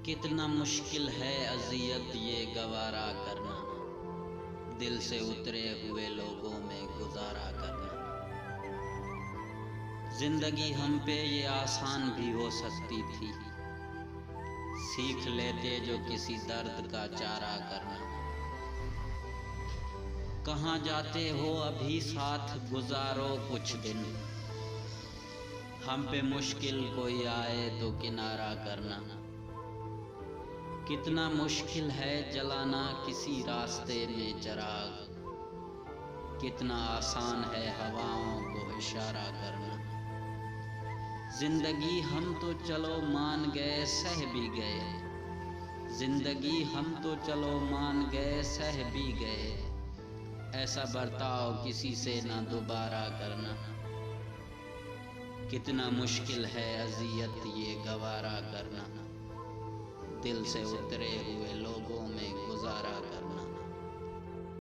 कितना मुश्किल है अज़ियत ये गवारा करना, दिल से उतरे हुए लोगों में गुजारा करना। जिंदगी हम पे ये आसान भी हो सकती थी, सीख लेते जो किसी दर्द का चारा करना। कहाँ जाते हो अभी साथ गुजारो कुछ दिन, हम पे मुश्किल कोई आए तो किनारा करना। कितना मुश्किल है जलाना किसी रास्ते में चिराग, कितना आसान है हवाओं को इशारा करना। जिंदगी हम तो चलो मान गए सह भी गए, जिंदगी हम तो चलो मान गए सह भी गए, ऐसा बर्ताव किसी से ना दोबारा करना। कितना मुश्किल है अज़ियत ये गवारा करना, दिल से उतरे हुए लोगों में